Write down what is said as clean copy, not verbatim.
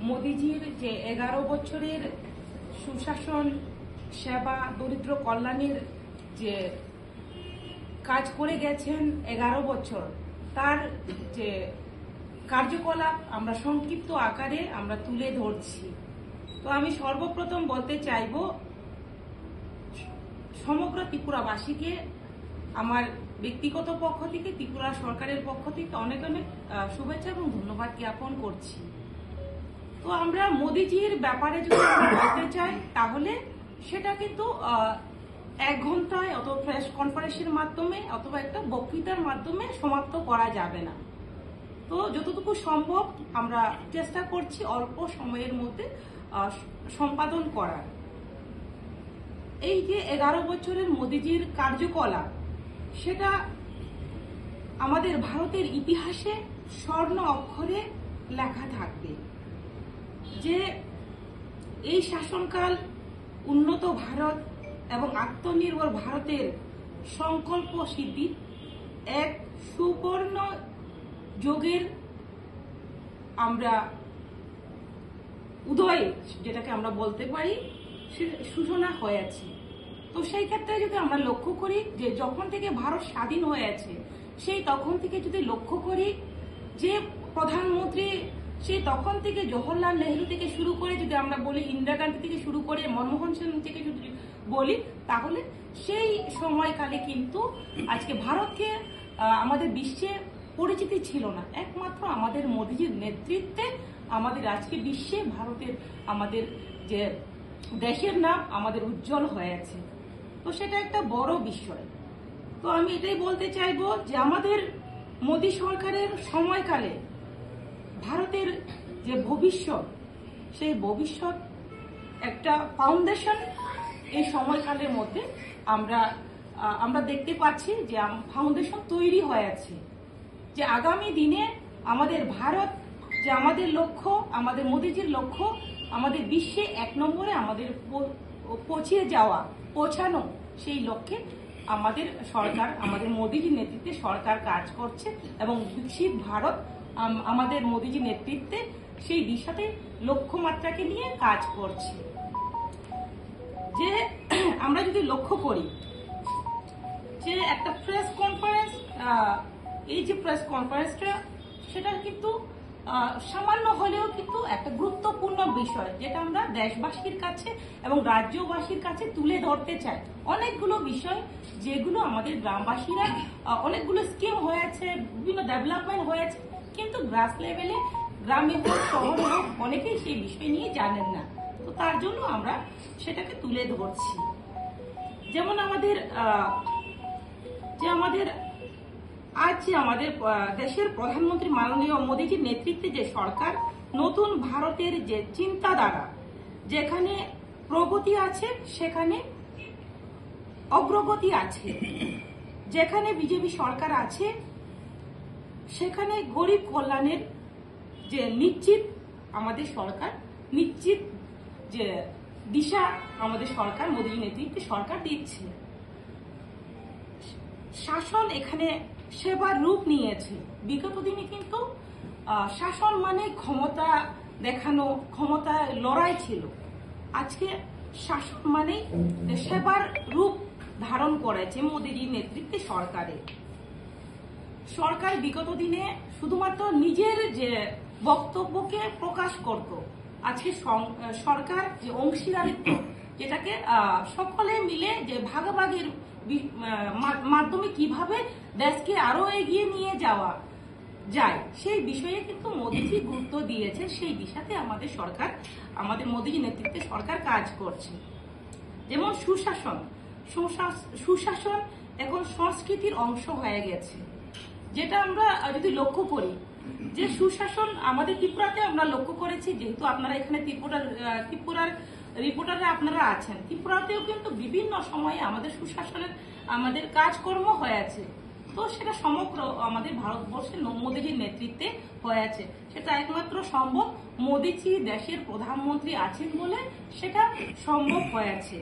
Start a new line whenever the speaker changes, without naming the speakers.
মোদিজির যে 11 বছরের সুশাসন, সেবা, দরিদ্র কল্যাণের যে কাজ করে গেছেন 11 বছর, তার যে কার্যকলাপ আমরা সংক্ষিপ্ত আকারে আমরা তুলে ধরছি। তো আমি সর্বপ্রথম বলতে চাইব সমগ্র ত্রিপুরাবাসীকে আমার ব্যক্তিগত পক্ষ থেকে, ত্রিপুরা সরকারের পক্ষ থেকে অনেক অনেক শুভেচ্ছা এবং ধন্যবাদ জ্ঞাপন করছি। তো আমরা মোদিজির ব্যাপারে যদি বলতে চাই তাহলে সেটা কিন্তু 1 ঘন্টায় অথবা প্রেস কনফারেন্সের মাধ্যমে অথবা একটা বক্তৃতার মাধ্যমে সমাপ্ত করা যাবে না। তো যতটুকু সম্ভব আমরা চেষ্টা করছি অল্প সময়ের মধ্যে সম্পাদন করার। এই যে 11 বছরের মোদিজির কার্যকলাপ, সেটা আমাদের ভারতের ইতিহাসে স্বর্ণ অক্ষরে লেখা থাকবে যে এই শাসনকাল উন্নত ভারত এবং আত্মনির্ভর ভারতের সংকল্প সিদ্ধির এক সুবর্ণ যুগের আমরা উদয়, যেটাকে আমরা বলতে পারি, সূচনা হয়েছে। তো সেই ক্ষেত্রে যদি আমরা লক্ষ্য করি যে যখন থেকে ভারত স্বাধীন হয়েছে সেই তখন থেকে যদি লক্ষ্য করি যে প্রধানমন্ত্রী সেই তখন থেকে জওহরলাল নেহরু থেকে শুরু করে যদি আমরা বলি, ইন্দিরা গান্ধী থেকে শুরু করে মনমোহন সিং থেকে যদি বলি, তাহলে সেই সময়কালে কিন্তু আজকে ভারতকে আমাদের বিশ্বে পরিচিতি ছিল না। একমাত্র আমাদের মোদিজির নেতৃত্বে আমাদের আজকে বিশ্বে ভারতের আমাদের যে দেশের নাম আমাদের উজ্জ্বল হয়েছে। তো সেটা একটা বড় বিষয়। তো আমি এটাই বলতে চাইবো যে আমাদের মোদী সরকারের সময়কালে ভারতের যে ভবিষ্যৎ, সেই ভবিষ্যৎ একটা ফাউন্ডেশন এই সময়কালের মধ্যে আমরা দেখতে পাচ্ছি যে ফাউন্ডেশন তৈরি হয়েছে, যে আগামী দিনে আমাদের ভারত, যে আমাদের লক্ষ্য, আমাদের মোদিজির লক্ষ্য আমাদের বিশ্বে 1 নম্বরে আমাদের পৌঁছানো, সেই লক্ষ্যে আমাদের সরকার, আমাদের মোদিজির নেতৃত্বে সরকার কাজ করছে এবং বিকশিত ভারত আমাদের মোদিজির নেতৃত্বে সেই দিশাতে লক্ষ্যমাত্রাকে নিয়ে কাজ করছে। যে আমরা যদি লক্ষ্য করি যে একটা প্রেস কনফারেন্স, এই যে প্রেস কনফারেন্সটা, সেটা কিন্তু সামান্য হলেও কিন্তু একটা গুরুত্বপূর্ণ বিষয়, যেটা আমরা দেশবাসীর কাছে এবং রাজ্যবাসীর কাছে তুলে ধরতে চাই। অনেকগুলো বিষয় যেগুলো আমাদের গ্রামবাসীরা, অনেকগুলো স্কিম হয়েছে, বিভিন্ন ডেভেলপমেন্ট হয়েছে, কিন্তু গ্রাস লেভেলে, গ্রামে হোক শহরে হোক, অনেকেই সেই বিষয় নিয়ে জানেন না। তো তার জন্য আমরা সেটাকে তুলে ধরছি। যেমন আমাদের আজ যে আমাদের দেশের প্রধানমন্ত্রী মাননীয় মোদীজির নেতৃত্বে যে সরকার, নতুন ভারতের যে চিন্তাধারা, যেখানে প্রগতি আছে সেখানে অগ্রগতি আছে, যেখানে বিজেপি সরকার আছে সেখানে গরিব কল্যাণের যে নিশ্চিত আমাদের সরকার, নিশ্চিত যে দিশা আমাদের সরকার, মোদীর নেতৃত্বে সরকার দিচ্ছে। শাসন এখানে সেবার রূপ নিয়েছে। বিগত দিনে কিন্তু শাসন মানে ক্ষমতা দেখানো, ক্ষমতা লড়াই ছিল। আজকে শাসন মানে সেবার রূপ ধারণ করেছে মোদীর নেতৃত্বে সরকারে। সরকার বিগত দিনে শুধুমাত্র নিজের যে বক্তব্যকে প্রকাশ করত, আজকে সরকার যে অংশীদারিত্ব, যেটাকে সকলে মিলে যে ভাগাভাগির মাধ্যমে কিভাবে দেশকে আরো এগিয়ে নিয়ে যাওয়া যায়, সেই বিষয়ে কিন্তু মোদীজি গুরুত্ব দিয়েছে। সেই দিশাতে আমাদের সরকার, আমাদের মোদীজি নেতৃত্বে সরকার কাজ করছে। যেমন সুশাসন এখন সংস্কৃতির অংশ হয়ে গেছে, যেটা আমরা যদি লক্ষ্য করি যে সুশাসন আমাদের ত্রিপুরাতে আমরা লক্ষ্য করেছি, যেহেতু আপনারা এখানে ত্রিপুরার রিপোর্টাররা আপনারা আছেন, ত্রিপুরাতেও কিন্তু বিভিন্ন সময়ে আমাদের সুশাসনের আমাদের কাজকর্ম হয়েছে। তো সেটা সমগ্র আমাদের ভারতবর্ষের মোদীজির নেতৃত্বে হয়েছে। সেটা একমাত্র সম্ভব মোদীজি দেশের প্রধানমন্ত্রী আছেন বলে সেটা সম্ভব হয়েছে।